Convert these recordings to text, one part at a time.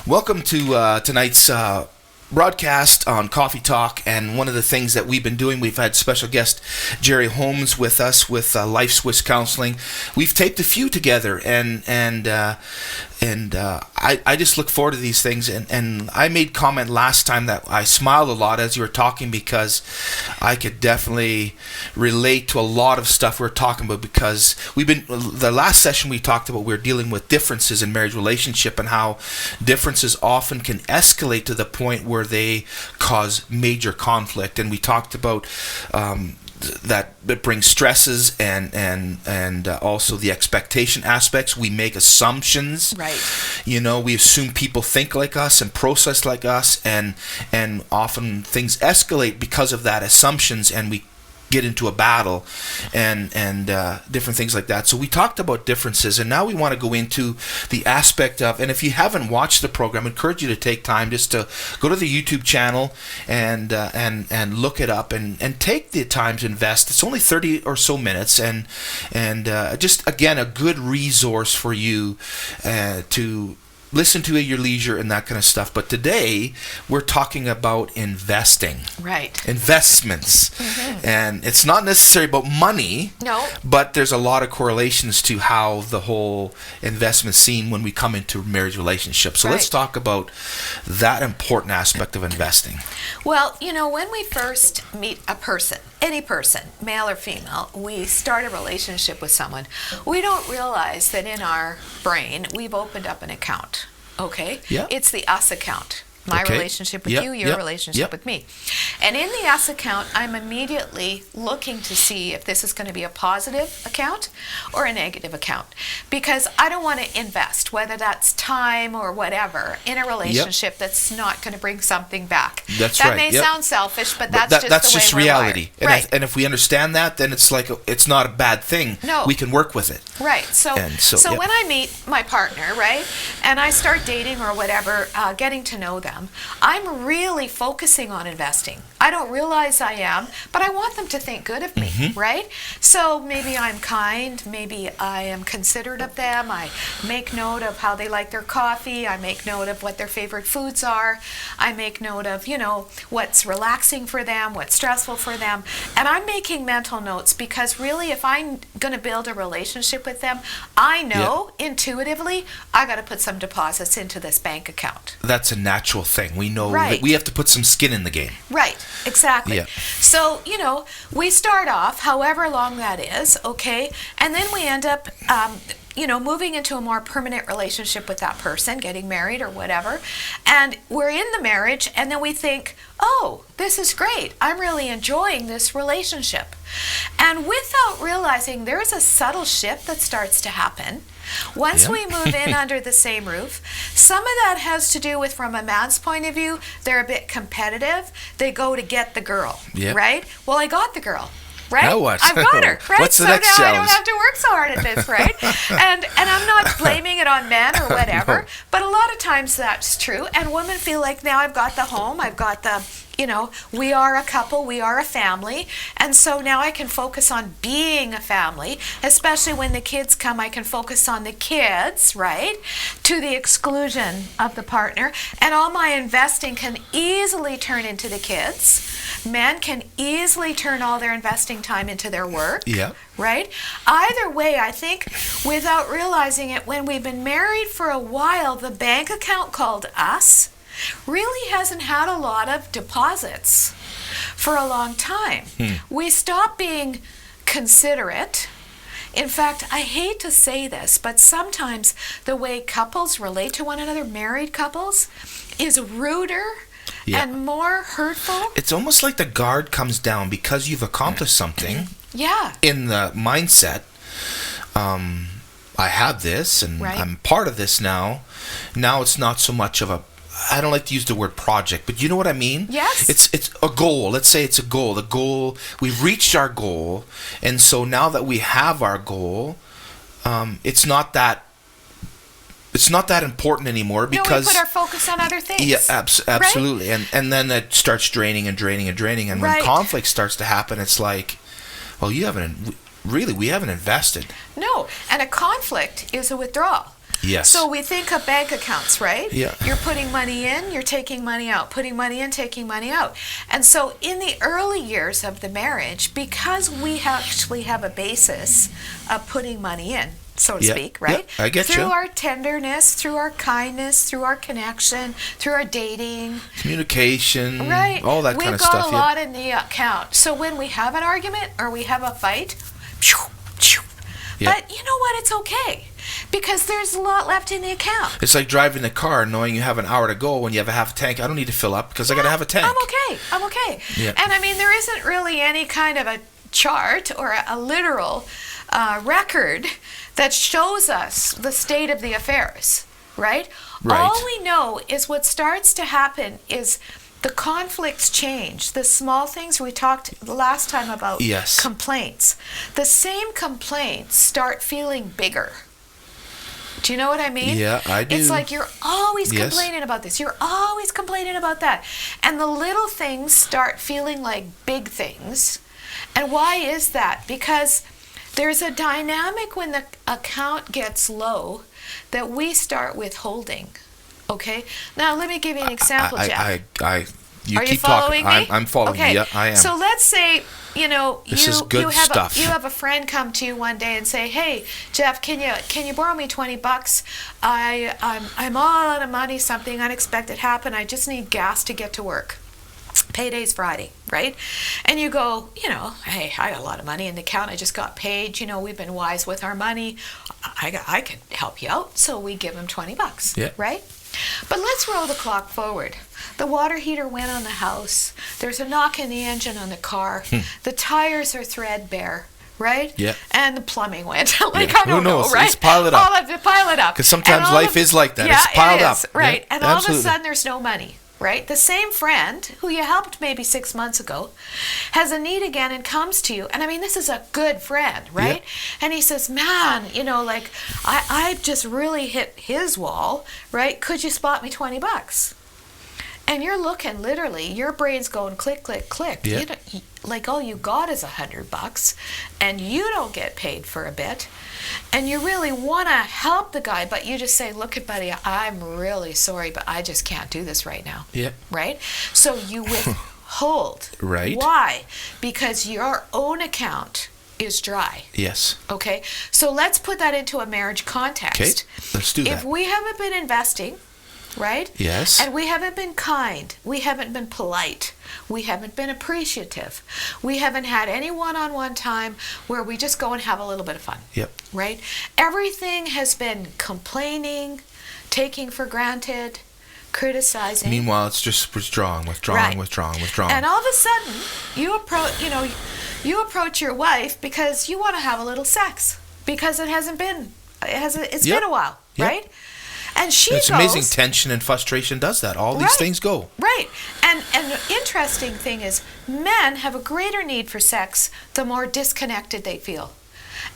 Welcome to tonight's broadcast on Coffee Talk, and one of the things that we've been doing, we've had special guest Geri Holmes with us with Life Switch Counseling. We've taped a few together, and I just look forward to these things. And I made comment last time that I smiled a lot as you were talking, because I could definitely relate to a lot of stuff we're talking about, because the last session we talked about, we were dealing with differences in marriage relationship and how differences often can escalate to the point where they cause major conflict. And we talked about that it brings stresses and also the expectation aspects. We make assumptions, right? We assume people think like us and process like us, and often things escalate because of that assumptions, and we get into a battle and different things like that. So we talked about differences, and now we want to go into the aspect of, and if you haven't watched the program, I encourage you to take time just to go to the YouTube channel and look it up and take the time to invest. It's only 30 or so minutes, and just again a good resource for you to listen to at your leisure and that kind of stuff. But today we're talking about investing. Right. Investments. Mm-hmm. And it's not necessarily about money. No. But there's a lot of correlations to how the whole investment scene when we come into marriage relationships. So let's talk about that important aspect of investing. Well, when we first meet a person, any person, male or female, we start a relationship with someone, we don't realize that in our brain we've opened up an account. Okay? Yeah. It's the us account. My relationship with you, your relationship with me. And in the us account, I'm immediately looking to see if this is going to be a positive account or a negative account. Because I don't want to invest, whether that's time or whatever, in a relationship that's not going to bring something back. That's that right. may sound selfish, but that's just the way reality. we're wired. And if we understand that, then it's like it's not a bad thing. No. We can work with it. Right. So when I meet my partner, right, and I start dating or whatever, getting to know them, I'm really focusing on investing. I don't realize I am, but I want them to think good of me, right? So maybe I'm kind, maybe I am considerate of them, I make note of how they like their coffee, I make note of what their favorite foods are, I make note of, what's relaxing for them, what's stressful for them, and I'm making mental notes, because really if I'm going to build a relationship with them, I know intuitively I got to put some deposits into this bank account. That's a natural thing. We know that we have to put some skin in the game. Right, exactly. Yeah. So, we start off, however long that is, okay, and then we end up, moving into a more permanent relationship with that person, getting married or whatever, and we're in the marriage, and then we think, oh, this is great. I'm really enjoying this relationship. And without realizing, there's a subtle shift that starts to happen. Once we move in under the same roof, some of that has to do with, from a man's point of view, they're a bit competitive. They go to get the girl, right? Well, I got the girl. Right? Now what? I've got her, right? What's the so next now challenge? I don't have to work so hard at this, right? and I'm not blaming it on men or whatever, No. but a lot of times that's true. And women feel like, now I've got the home, I've got the, we are a couple, we are a family, and so now I can focus on being a family, especially when the kids come, I can focus on the kids, right, to the exclusion of the partner, and all my investing can easily turn into the kids. Men can easily turn all their investing time into their work, right? Either way, I think, without realizing it, when we've been married for a while, the bank account called us really hasn't had a lot of deposits for a long time. We stop being considerate. In fact, I hate to say this, but sometimes the way couples relate to one another, married couples, is ruder and more hurtful. It's almost like the guard comes down because you've accomplished something. In the mindset, I have this and I'm part of this now. Now it's not so much of a, I don't like to use the word project, but you know what I mean? Yes. It's a goal. Let's say it's a goal. The goal, we've reached our goal, and so now that we have our goal, it's not that important anymore, because we put our focus on other things. Yeah, absolutely. Right? And then that starts draining, and when conflict starts to happen, it's like, well, we haven't invested. No, and a conflict is a withdrawal. Yes. So we think of bank accounts, right? Yeah. You're putting money in, you're taking money out, putting money in, taking money out. And so in the early years of the marriage, because we actually have a basis of putting money in, so to speak, right? Yeah, I get through you. our tenderness, through our kindness, through our connection, through our dating. Communication. Right. All that kind of stuff. We've got a lot in the account. So when we have an argument or we have a fight, but you know what? It's okay. Because there's a lot left in the account. It's like driving the car knowing you have an hour to go when you have a half a tank. I don't need to fill up because I got to have a tank. I'm okay. Yeah. And I mean, there isn't really any kind of a chart or a literal record that shows us the state of the affairs, right? Right. All we know is what starts to happen is the conflicts change. The small things we talked the last time about, complaints. The same complaints start feeling bigger. Do you know what I mean? Yeah, I do. It's like you're always complaining about this. You're always complaining about that. And the little things start feeling like big things. And why is that? Because there's a dynamic when the account gets low that we start withholding. Okay? Now, let me give you an example, Jeff. You Are keep you following talking. me? I'm following you. Yeah, I am. So let's say, This is good stuff. You have a friend come to you one day and say, "Hey, Jeff, can you borrow me $20? I'm all out of money. Something unexpected happened. I just need gas to get to work. Payday's Friday, right?" And you go, "Hey, I got a lot of money in the account. I just got paid. We've been wise with our money. I can help you out." So we give him $20, right? But let's roll the clock forward. The water heater went on the house. There's a knock in the engine on the car. The tires are threadbare, right? Yeah. And the plumbing went. I don't know, right? It's pile it up. All of it, pile it up. Because sometimes life is like that. It's piled up. Right. Yeah, and all of a sudden there's no money. Right? The same friend who you helped maybe 6 months ago has a need again and comes to you. And I mean, this is a good friend, right? Yeah. And he says, "Man, I just really hit his wall, right? Could you spot me $20? And you're looking, literally, your brain's going click, click, click. Yeah. Like all you got is $100, and you don't get paid for a bit. And you really want to help the guy, but you just say, "Look, buddy, I'm really sorry, but I just can't do this right now." Yeah. Right? So you withhold. Right. Why? Because your own account is dry. Yes. Okay? So let's put that into a marriage context. Okay, let's do that. If we haven't been investing, right? Yes. And we haven't been kind. We haven't been polite. We haven't been appreciative. We haven't had any one-on-one time where we just go and have a little bit of fun. Yep. Right? Everything has been complaining, taking for granted, criticizing. Meanwhile, it's just withdrawing. Right. And all of a sudden, you approach your wife because you want to have a little sex because it's been a while, right? And it's amazing. Tension and frustration does that. All these things go. Right. And the interesting thing is men have a greater need for sex the more disconnected they feel.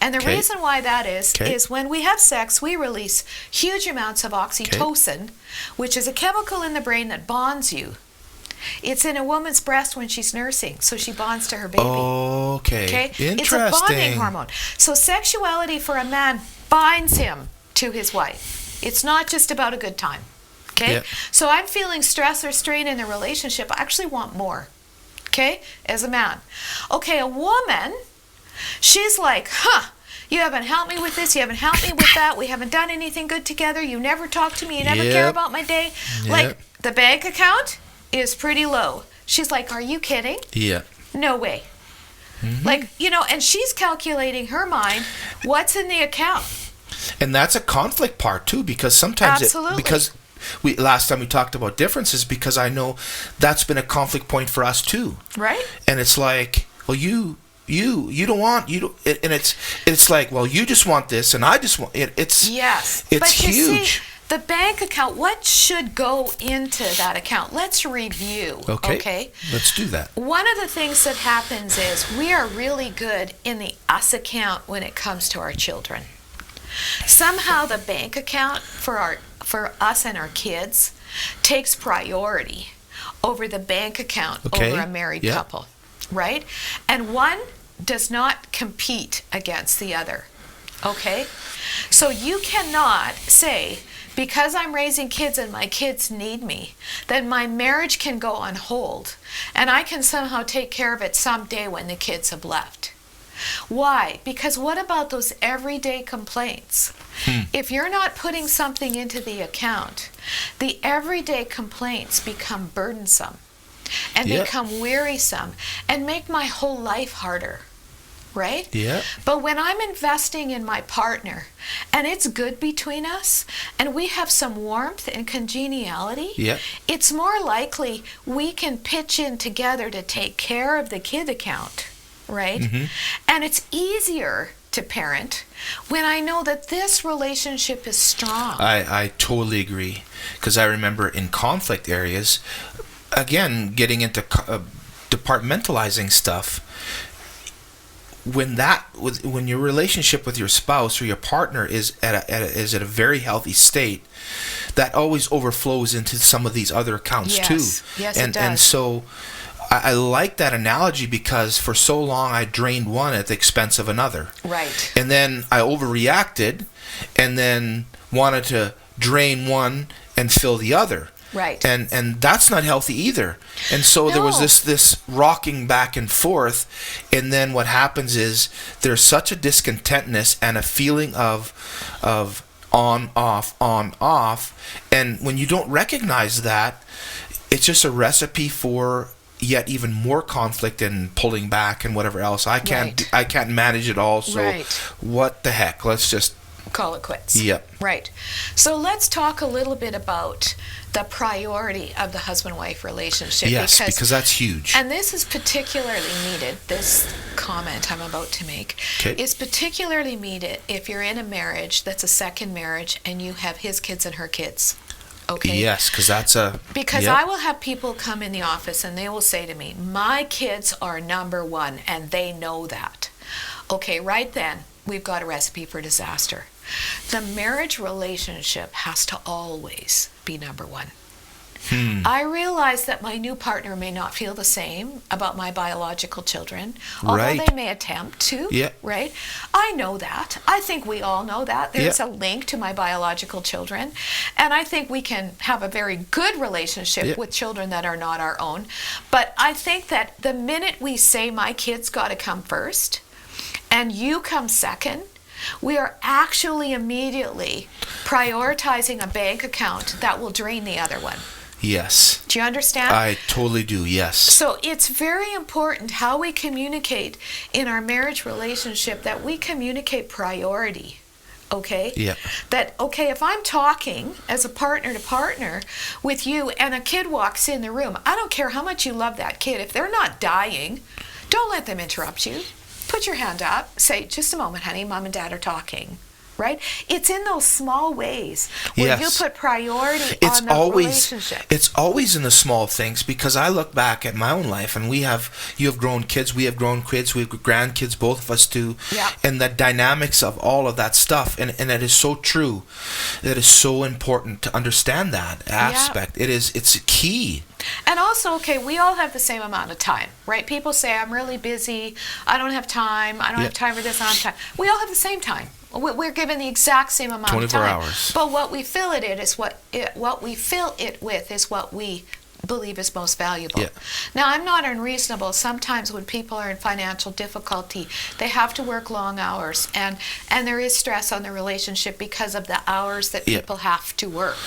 And the reason why that is when we have sex, we release huge amounts of oxytocin, which is a chemical in the brain that bonds you. It's in a woman's breast when she's nursing, so she bonds to her baby. Okay. Interesting. It's a bonding hormone. So sexuality for a man binds him to his wife. It's not just about a good time. Okay? Yeah. So I'm feeling stress or strain in the relationship. I actually want more. Okay? As a man. Okay, a woman, she's like, you haven't helped me with this, you haven't helped me with that, we haven't done anything good together, you never talk to me, you never care about my day. Yep. Like, the bank account is pretty low. She's like, "Are you kidding?" Yeah. No way. Mm-hmm. Like, and she's calculating her mind, what's in the account? And that's a conflict part too, because sometimes last time we talked about differences, because I know that's been a conflict point for us too. Right. And it's like, well, you don't want, and it's like, well, you just want this, and I just want it. It's but huge. You see, the bank account, what should go into that account? Let's review. Okay. Let's do that. One of the things that happens is we are really good in the us account when it comes to our children. Somehow the bank account for us and our kids takes priority over the bank account over a married couple, right? And one does not compete against the other. Okay? So you cannot say, because I'm raising kids and my kids need me, that my marriage can go on hold and I can somehow take care of it someday when the kids have left. Why? Because what about those everyday complaints? If you're not putting something into the account, the everyday complaints become burdensome and become wearisome and make my whole life harder. Right? Yeah. But when I'm investing in my partner and it's good between us and we have some warmth and congeniality, it's more likely we can pitch in together to take care of the kid account, right? And it's easier to parent when I know that this relationship is strong. I totally agree. Because I remember in conflict areas, again, getting into departmentalizing stuff, when your relationship with your spouse or your partner is at a very healthy state, that always overflows into some of these other accounts too. Yes, and it does. And so I like that analogy because for so long I drained one at the expense of another. Right. And then I overreacted and then wanted to drain one and fill the other. Right. And that's not healthy either. And so there was this rocking back and forth, and then what happens is there's such a discontentness and a feeling of on off, and when you don't recognize that, it's just a recipe for yet even more conflict and pulling back and whatever else. I can't manage it all, so what the heck? Let's just call it quits. Yep. Right. So let's talk a little bit about the priority of the husband-wife relationship. Yes, because that's huge. And this is particularly needed, this comment I'm about to make, is particularly needed if you're in a marriage that's a second marriage and you have his kids and her kids. Okay? Yes, because that's a... Because I will have people come in the office and they will say to me, my kids are number one, and they know that. Okay, right then, we've got a recipe for disaster. The marriage relationship has to always be number one. I realize that my new partner may not feel the same about my biological children, although they may attempt to, right? I know that. I think we all know that. There's a link to my biological children, and I think we can have a very good relationship with children that are not our own. But I think that the minute we say my kids got to come first, and you come second, we are actually immediately prioritizing a bank account that will drain the other one. Yes. Do you understand? I totally do, yes. So it's very important how we communicate in our marriage relationship, that we communicate priority. Okay? Yeah. That, okay, if I'm talking as a partner to partner with you and a kid walks in the room, I don't care how much you love that kid. If they're not dying, don't let them interrupt you. Put your hand up. Say, just a moment, honey. Mom and Dad are talking. Right? It's in those small ways where you put priority on the relationship. It's always in the small things, because I look back at my own life, and you have grown kids, we have grown kids, we have grandkids, both of us do. Yeah. And the dynamics of all of that stuff, and it is so true. It is so important to understand that aspect. Yeah. It's key. And also, okay, we all have the same amount of time, right? People say, I'm really busy, I don't have time, I don't have time for this, I don't have time. We all have the same time. We're given the exact same amount of time. 24 hours. But what we fill it in is what we fill it with is what we believe is most valuable. Yeah. Now, I'm not unreasonable. Sometimes when people are in financial difficulty, they have to work long hours, and there is stress on the relationship because of the hours that people have to work.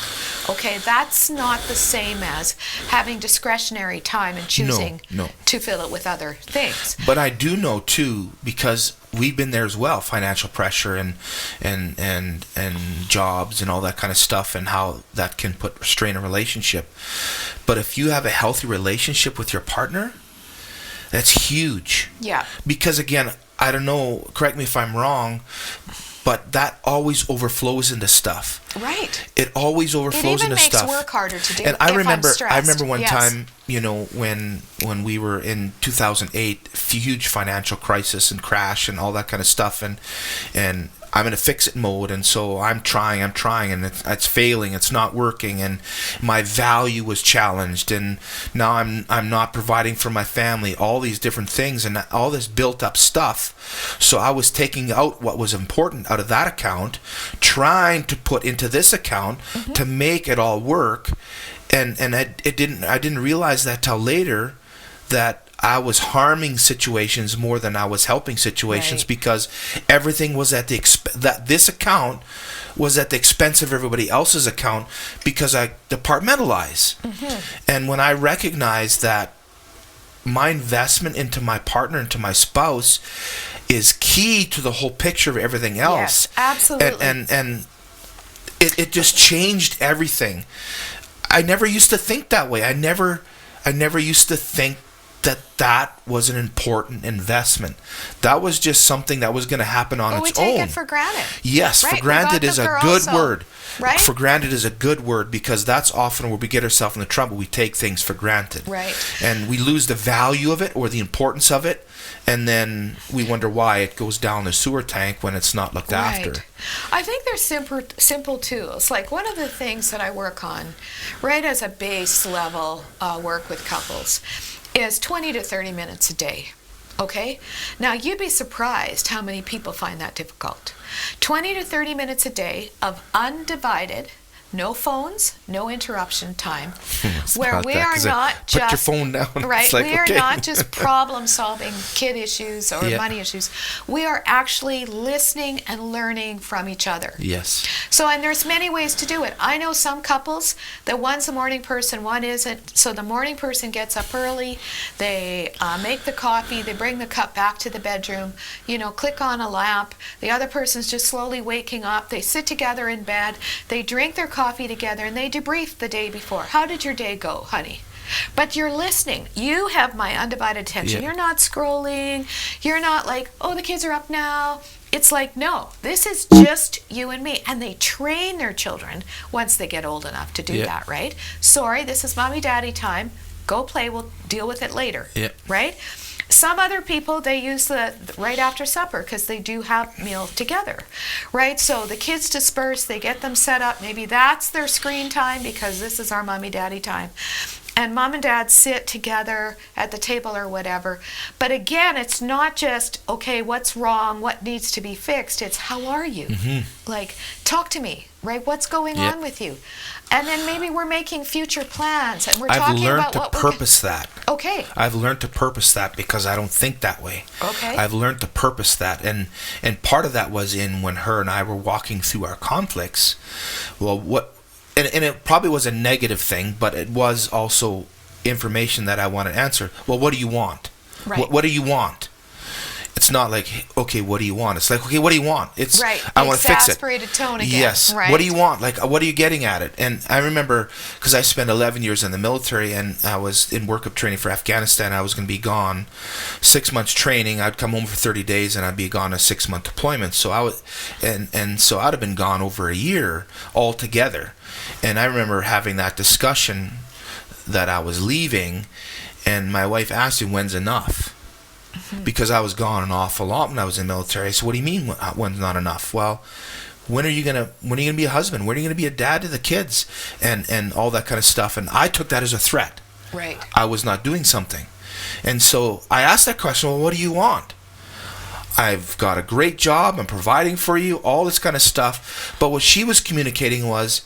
Okay, that's not the same as having discretionary time and choosing to fill it with other things. But I do know too, because we've been there as well, financial pressure and jobs and all that kind of stuff, and how that can put strain in a relationship. But if you have a healthy relationship with your partner, that's huge. Yeah. Because again, I don't know, correct me if I'm wrong, but that always overflows into stuff. Right. It always overflows into stuff. It even makes work harder to do. And I remember one yes. time, when we were in 2008, huge financial crisis and crash and all that kind of stuff, and I'm in a fix-it mode, and so I'm trying, and it's failing, it's not working, and my value was challenged, and now I'm not providing for my family, all these different things, and all this built-up stuff. So I was taking out what was important out of that account, trying to put into this account to make it all work, and I didn't realize that till later, that I was harming situations more than I was helping situations, because everything was at this account was at the expense of everybody else's account, because I departmentalize. And when I recognize that my investment into my partner, into my spouse, is key to the whole picture of everything else. Yes, absolutely. And it just changed everything. I never used to think that way. I never used to think that was an important investment. That was just something that was going to happen on its own. We take it for granted. Yes, right? for granted is a good word. Right? For granted is a good word, because that's often where we get ourselves in the trouble. We take things for granted. Right. And we lose the value of it or the importance of it, and then we wonder why it goes down the sewer tank when it's not looked after. I think there's simple tools. Like, one of the things that I work on, right as a base level work with couples, is 20 to 30 minutes a day. Okay? Now, you'd be surprised how many people find that difficult. 20 to 30 minutes a day of undivided, no phones, no interruption time, where we are not just... Put your phone down. Right. We are not just problem-solving kid issues or money issues. We are actually listening and learning from each other. Yes. So, and there's many ways to do it. I know some couples that one's a morning person, one isn't. So the morning person gets up early, they make the coffee, they bring the cup back to the bedroom, click on a lamp. The other person's just slowly waking up. They sit together in bed, they drink their coffee together, and they debrief the day before. How did your day go, honey? But you're listening. You have my undivided attention. You're not scrolling. You're not like, oh, the kids are up now. It's like, no, this is just you and me. And they train their children once they get old enough to do that, right? Sorry, this is mommy, daddy time. Go play. We'll deal with it later, right? Some other people, they use the right after supper because they do have meal together, right? So the kids disperse, they get them set up. Maybe that's their screen time because this is our mommy, daddy time. And mom and dad sit together at the table or whatever. But again, it's not just, okay, what's wrong, what needs to be fixed. It's, how are you? Like, talk to me, right? What's going on with you? And then maybe we're making future plans, and we're talking about what I've learned to purpose that. Okay. I've learned to purpose that because I don't think that way. Okay. I've learned to purpose that, and part of that was in when her and I were walking through our conflicts. Well, and it probably was a negative thing, but it was also information that I wanted to answer. Well, what do you want? Right. What do you want? It's not like, okay, what do you want? It's like, okay, what do you want? It's I want to fix it. Exasperated tone again. Yes. Right. What do you want? Like, what are you getting at it? And I remember, because I spent 11 years in the military, and I was in workup training for Afghanistan. I was going to be gone 6 months training. I'd come home for 30 days, and I'd be gone a 6-month deployment. So I was, and so I'd have been gone over a year altogether. And I remember having that discussion that I was leaving, and my wife asked me, when's enough? Because I was gone an awful lot when I was in the military. So what do you mean when's not enough? Well, when are you gonna be a husband? When are you gonna be a dad to the kids? And all that kind of stuff. And I took that as a threat. Right. I was not doing something. And so I asked that question, well, what do you want? I've got a great job, I'm providing for you, all this kind of stuff. But what she was communicating was,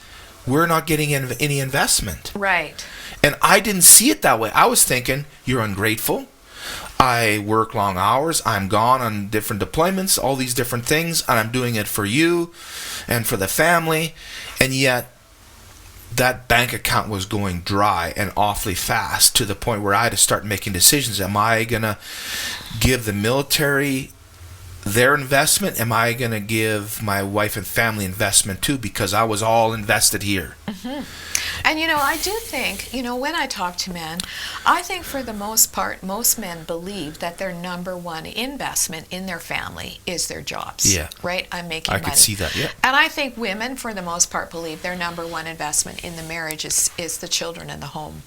we're not getting any investment. Right. And I didn't see it that way. I was thinking, you're ungrateful. I work long hours. I'm gone on different deployments, all these different things, and I'm doing it for you and for the family. And yet, that bank account was going dry and awfully fast to the point where I had to start making decisions. Am I going to give the military their investment, am I going to give my wife and family investment too? Because I was all invested here. Mm-hmm. And I do think, when I talk to men, I think for the most part, most men believe that their number one investment in their family is their jobs. Yeah. Right? I'm making money. I could see that, yeah. And I think women, for the most part, believe their number one investment in the marriage is the children and the home.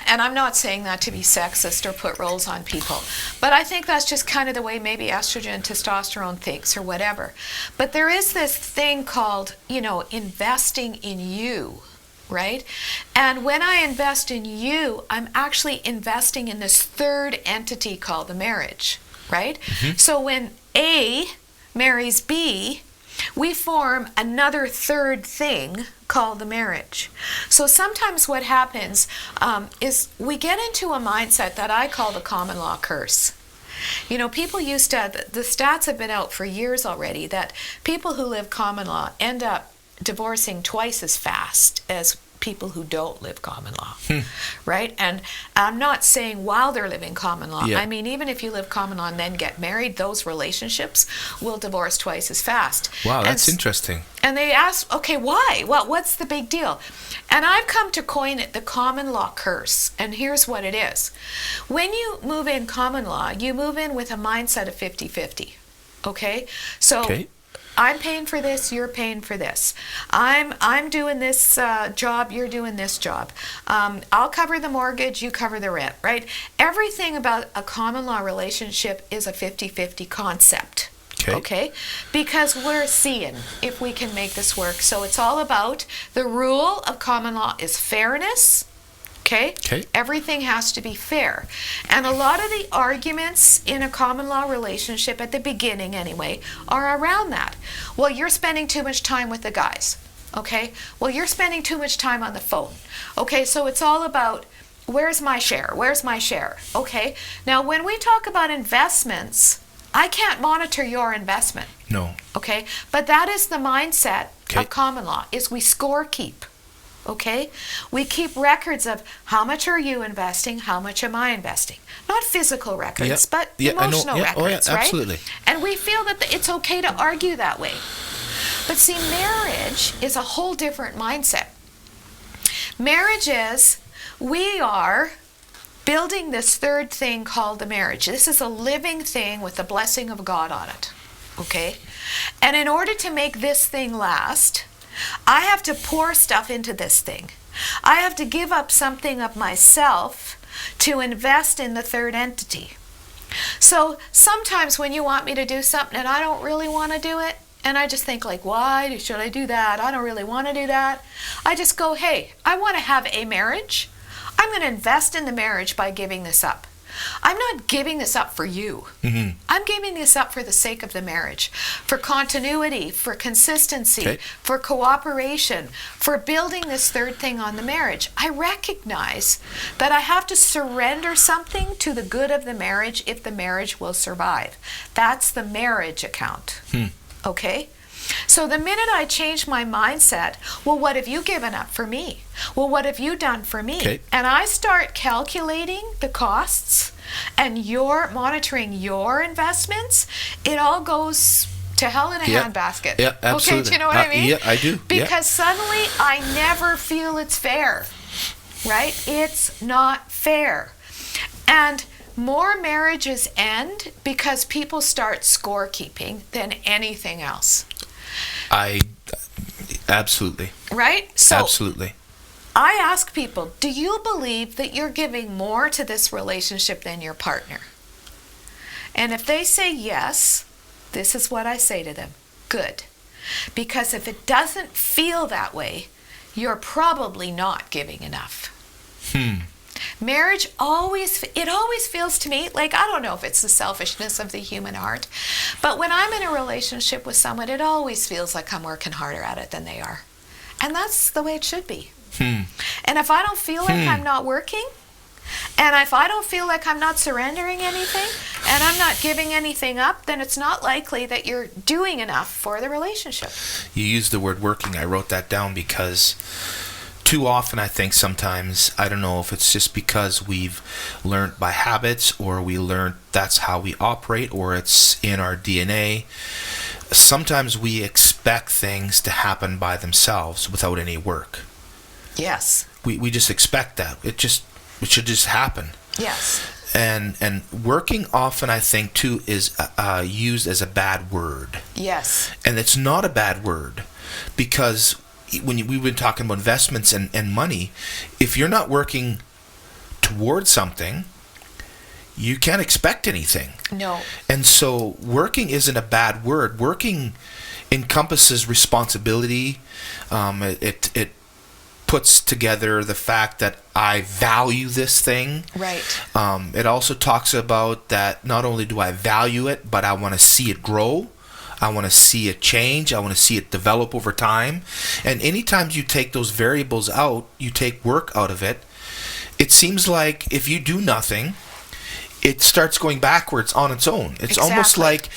And I'm not saying that to be sexist or put roles on people, but I think that's just kind of the way maybe estrogen, testosterone thinks or whatever. But there is this thing called, investing in you, right? And when I invest in you, I'm actually investing in this third entity called the marriage, right? Mm-hmm. So when A marries B, we form another third thing called the marriage. So sometimes what happens is we get into a mindset that I call the common law curse. People used to, the stats have been out for years already, that people who live common law end up divorcing twice as fast as people who don't live common law, right? And I'm not saying while they're living common law. Yeah. I mean, even if you live common law and then get married, those relationships will divorce twice as fast. Wow, that's interesting. And they ask, okay, why? Well, what's the big deal? And I've come to coin it the common law curse. And here's what it is. When you move in common law, you move in with a mindset of 50-50, okay? So I'm paying for this, you're paying for this. I'm doing this job, you're doing this job. I'll cover the mortgage, you cover the rent, right? Everything about a common law relationship is a 50-50 concept. Okay? Because we're seeing if we can make this work. So it's all about the rule of common law is fairness. Okay? Everything has to be fair. And a lot of the arguments in a common law relationship, at the beginning anyway, are around that. Well, you're spending too much time with the guys. Okay? Well, you're spending too much time on the phone. Okay, so it's all about where's my share? Where's my share? Okay? Now, when we talk about investments, I can't monitor your investment. No. Okay? But that is the mindset of common law, is we score keep. Okay? We keep records of how much are you investing, how much am I investing. Not physical records, but emotional records, right? Absolutely. And we feel that it's okay to argue that way. But see, marriage is a whole different mindset. Marriage is, we are building this third thing called the marriage. This is a living thing with the blessing of God on it. Okay? And in order to make this thing last, I have to pour stuff into this thing. I have to give up something of myself to invest in the third entity. So sometimes when you want me to do something and I don't really want to do it, and I just think like, why should I do that? I don't really want to do that. I just go, hey, I want to have a marriage. I'm going to invest in the marriage by giving this up. I'm not giving this up for you. Mm-hmm. I'm giving this up for the sake of the marriage, for continuity, for consistency, for cooperation, for building this third thing on the marriage. I recognize that I have to surrender something to the good of the marriage if the marriage will survive. That's the marriage account. Okay? So the minute I change my mindset, well, what have you given up for me? Well, what have you done for me? And I start calculating the costs and you're monitoring your investments, it all goes to hell in a handbasket. Yeah, absolutely. Okay, do you know what I mean? Yeah, I do. Because suddenly I never feel it's fair, right? It's not fair. And more marriages end because people start scorekeeping than anything else. Absolutely. Right? So absolutely. I ask people, do you believe that you're giving more to this relationship than your partner? And if they say yes, this is what I say to them. Good. Because if it doesn't feel that way, you're probably not giving enough. Marriage always feels to me like, I don't know if it's the selfishness of the human heart, but when I'm in a relationship with someone, it always feels like I'm working harder at it than they are. And that's the way it should be. And if I don't feel like I'm not working, and if I don't feel like I'm not surrendering anything, and I'm not giving anything up, then it's not likely that you're doing enough for the relationship. You used the word working. I wrote that down because too often, I think sometimes, I don't know if it's just because we've learned by habits, or we learned that's how we operate, or it's in our DNA. Sometimes we expect things to happen by themselves without any work. Yes. We just expect that. It should just happen. Yes. And working often, I think, too, is used as a bad word. Yes. And it's not a bad word, because we've been talking about investments and money, if you're not working towards something, you can't expect anything. No. And so working isn't a bad word. Working encompasses responsibility. It puts together the fact that I value this thing. Right. It also talks about that not only do I value it, but I want to see it grow. I want to see it change. I want to see it develop over time. And anytime you take those variables out, you take work out of it, it seems like if you do nothing, it starts going backwards on its own. It's almost like,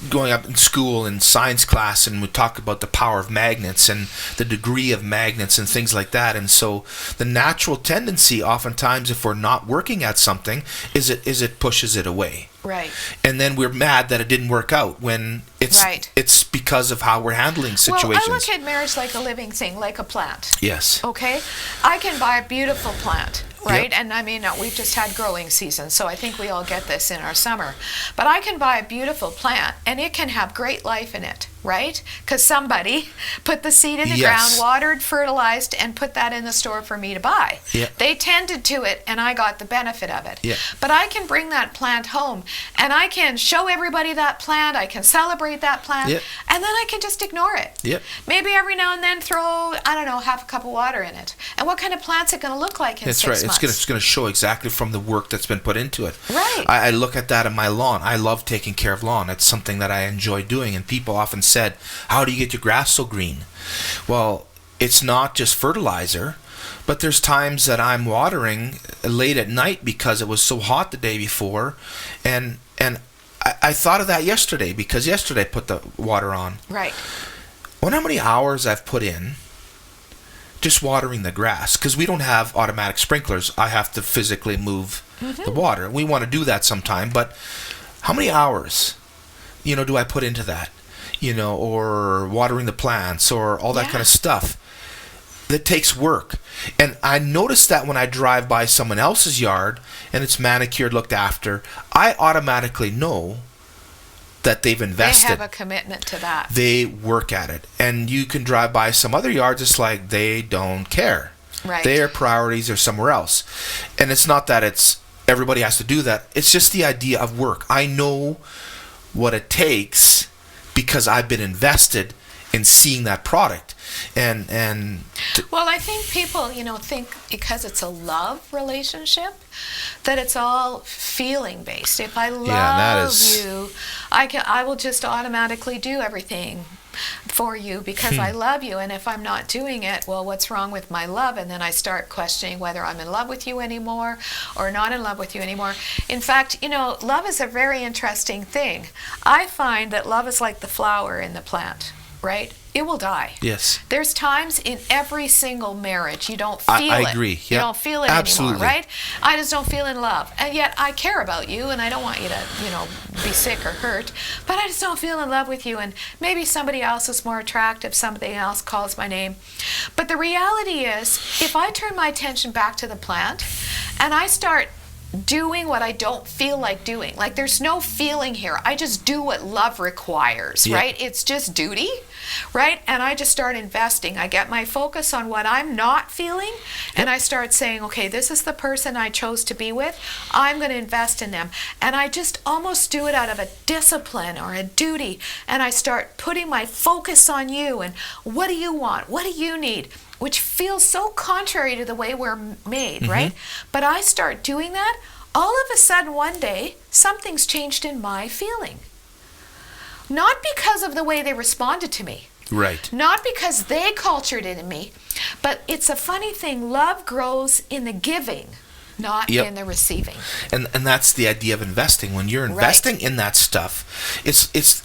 going up in school in science class, and we talk about the power of magnets and the degree of magnets and things like that. And so the natural tendency oftentimes, if we're not working at something, is it pushes it away. Right. And then we're mad that it didn't work out, when it's because of how we're handling situations. Well, I look at marriage like a living thing, like a plant. Yes. Okay? I can buy a beautiful plant, right? Yep. And I mean, we've just had growing season, so I think we all get this in our summer. But I can buy a beautiful plant, and it can have great life in it, right? Because somebody put the seed in the ground, watered, fertilized, and put that in the store for me to buy. Yep. They tended to it, and I got the benefit of it. Yep. But I can bring that plant home, and I can show everybody that plant, I can celebrate that plant, Yep. and then I can just ignore it. Yep. Maybe every now and then throw, half a cup of water in it. And what kind of plant's it going to look like in 6 months? That's right. It's going to show exactly from the work that's been put into it. Right. I look at that in my lawn. I love taking care of lawn. It's something that I enjoy doing. And people often said, how do you get your grass so green? Well, it's not just fertilizer, but there's times that I'm watering late at night because it was so hot the day before. And I thought of that yesterday, because yesterday I put the water on. Right. I wonder how many hours I've put in just watering the grass, because we don't have automatic sprinklers. I have to physically move the water. We want to do that sometime, but how many hours, do I put into that? Or watering the plants, or all that kind of stuff. That takes work. And I notice that when I drive by someone else's yard and it's manicured, looked after, I automatically know that they've invested. They have a commitment to that. They work at it. And you can drive by some other yards, it's like they don't care. Right. Their priorities are somewhere else. And it's not that everybody has to do that. It's just the idea of work. I know what it takes because I've been invested in seeing that product. Well, I think people, think because it's a love relationship, that it's all feeling based. If I love you, I will just automatically do everything for you because I love you. And if I'm not doing it, well, what's wrong with my love? And then I start questioning whether I'm in love with you anymore or not in love with you anymore. In fact, love is a very interesting thing. I find that love is like the flower in the plant, right? It will die. Yes. There's times in every single marriage you don't feel it. I agree. Yep. You don't feel it Absolutely. anymore, right? I just don't feel in love. And yet I care about you and I don't want you to, be sick or hurt. But I just don't feel in love with you. And maybe somebody else is more attractive. Somebody else calls my name. But the reality is, if I turn my attention back to the plant and I start doing what I don't feel like doing, like there's no feeling here. I just do what love requires, right? It's just duty, right? And I just start investing. I get my focus on what I'm not feeling, and I start saying, okay, this is the person I chose to be with. I'm going to invest in them. And I just almost do it out of a discipline or a duty, and I start putting my focus on you and what do you want? What do you need? Which feels so contrary to the way we're made, right? But I start doing that, all of a sudden one day, something's changed in my feeling. Not because of the way they responded to me. Right. Not because they cultured it in me, but it's a funny thing. Love grows in the giving, not in the receiving. And that's the idea of investing. When you're investing in that stuff, it's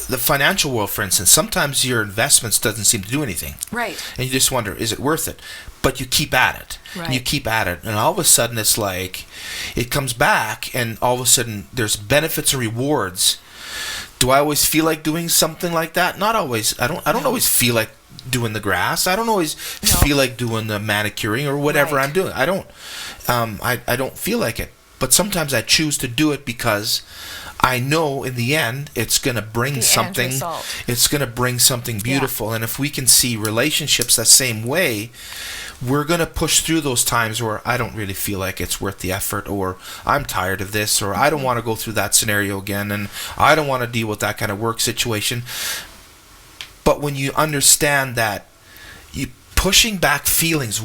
the financial world, for instance, sometimes your investments doesn't seem to do anything. Right. And you just wonder, is it worth it? But you keep at it. Right. And you keep at it. And all of a sudden it's like, it comes back and all of a sudden there's benefits and rewards. Do I always feel like doing something like that? Not always. I don't always feel like doing the grass. I don't always feel like doing the manicuring or whatever I'm doing. I don't. I don't feel like it. But sometimes I choose to do it because I know in the end it's going to bring something. It's going to bring something beautiful. And if we can see relationships that same way, we're going to push through those times where I don't really feel like it's worth the effort, or I'm tired of this, or I don't want to go through that scenario again, and I don't want to deal with that kind of work situation. But when you understand that you pushing back feelings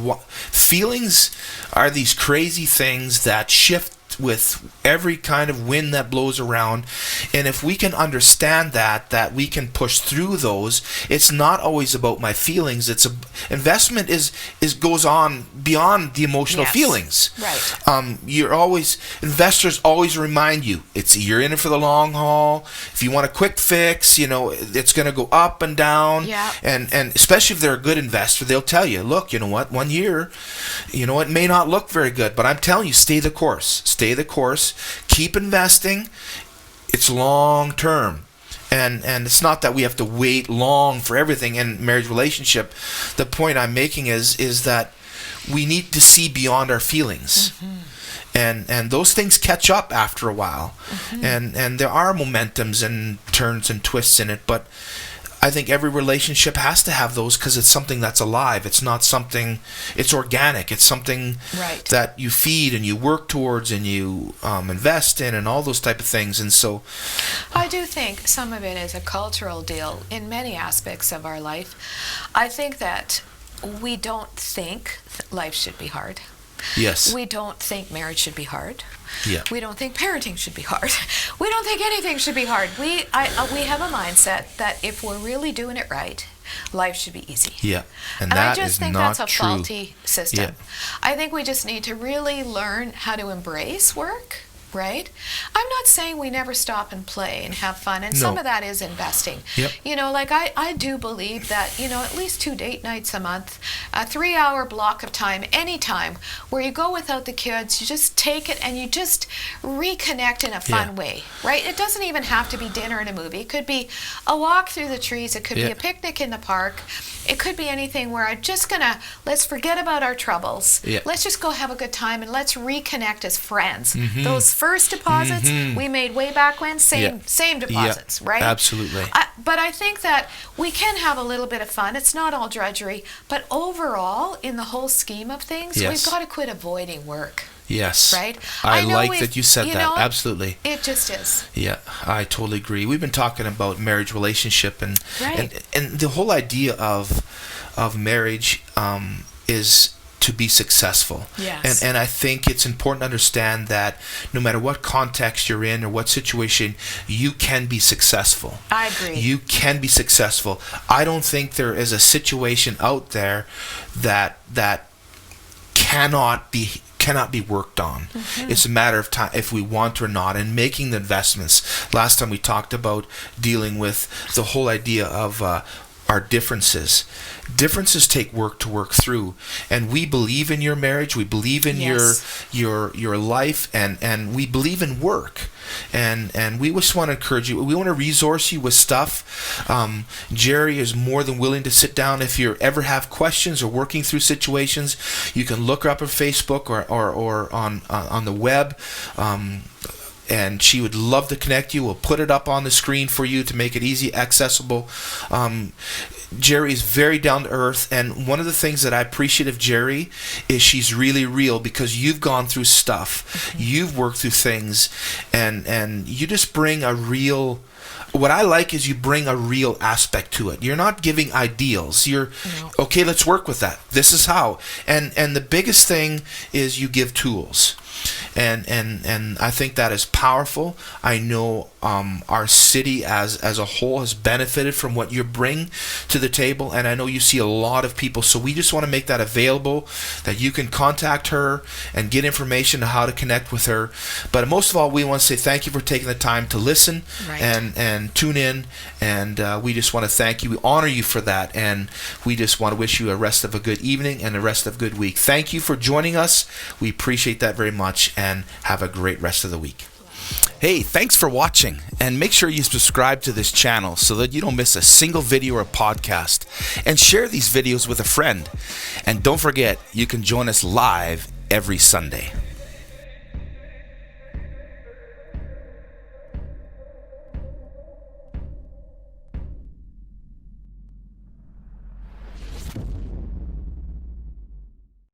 are these crazy things that shift with every kind of wind that blows around, and if we can understand that we can push through those, it's not always about my feelings. Investment is goes on beyond the emotional feelings. Right. Investors always remind you you're in it for the long haul. If you want a quick fix, it's going to go up and down. Yeah. And especially if they're a good investor, they'll tell you, look, you know what, 1 year, it may not look very good, but I'm telling you, stay the course. Stay the course. Keep investing. It's long term. And it's not that we have to wait long for everything in marriage relationship. The point I'm making is that we need to see beyond our feelings. Mm-hmm. And those things catch up after a while. Mm-hmm. And there are momentums and turns and twists in it, but I think every relationship has to have those because it's something that's alive. It's not something, it's organic. It's something that you feed and you work towards and you invest in and all those type of things. And so I do think some of it is a cultural deal in many aspects of our life. I think that we don't think life should be hard. Yes. We don't think marriage should be hard. Yeah. We don't think parenting should be hard. We don't think anything should be hard. We have a mindset that if we're really doing it right, life should be easy. Yeah. And I just think that's a true. Faulty system. Yeah. I think we just need to really learn how to embrace work. Right? I'm not saying we never stop and play and have fun, and some of that is investing. Yep. I do believe that, at least 2 date nights a month, a 3-hour block of time, anytime, where you go without the kids, you just take it and you just reconnect in a fun way, right? It doesn't even have to be dinner and a movie. It could be a walk through the trees. It could be a picnic in the park. It could be anything where I'm just let's forget about our troubles. Yeah. Let's just go have a good time and let's reconnect as friends. Mm-hmm. Those first deposits we made way back when, same deposits, right? Absolutely. But I think that we can have a little bit of fun. It's not all drudgery, but overall, in the whole scheme of things, we've got to quit avoiding work. Yes. Right? I like that you said that. Absolutely. It just is. Yeah, I totally agree. We've been talking about marriage relationship and the whole idea of marriage is to be successful. Yes. And I think it's important to understand that no matter what context you're in or what situation, you can be successful. I agree. You can be successful. I don't think there is a situation out there that cannot be worked on. Mm-hmm. It's a matter of time if we want or not, and making the investments. Last time we talked about dealing with the whole idea of our differences. Differences take work to work through, and we believe in your marriage. We believe in your life, and we believe in work. And we just want to encourage you. We want to resource you with stuff. Geri is more than willing to sit down if you ever have questions or working through situations. You can look her up on Facebook or on the web. And she would love to connect you. We'll put it up on the screen for you to make it easy, accessible. Geri is very down to earth, and one of the things that I appreciate of Geri is she's really real because you've gone through stuff. Mm-hmm. You've worked through things, and you just bring a real... What I like is you bring a real aspect to it. You're not giving ideals. Okay, let's work with that. This is how. And the biggest thing is you give tools. and I think that is powerful. I know our city as a whole has benefited from what you bring to the table, and I know you see a lot of people. So we just want to make that available, that you can contact her and get information on how to connect with her. But most of all, we want to say thank you for taking the time to listen and tune in, and we just want to thank you. We honor you for that, and we just want to wish you a rest of a good evening and a rest of a good week. Thank you for joining us. We appreciate that very much, and have a great rest of the week. Hey, thanks for watching, and make sure you subscribe to this channel so that you don't miss a single video or podcast, and share these videos with a friend. And don't forget, you can join us live every Sunday.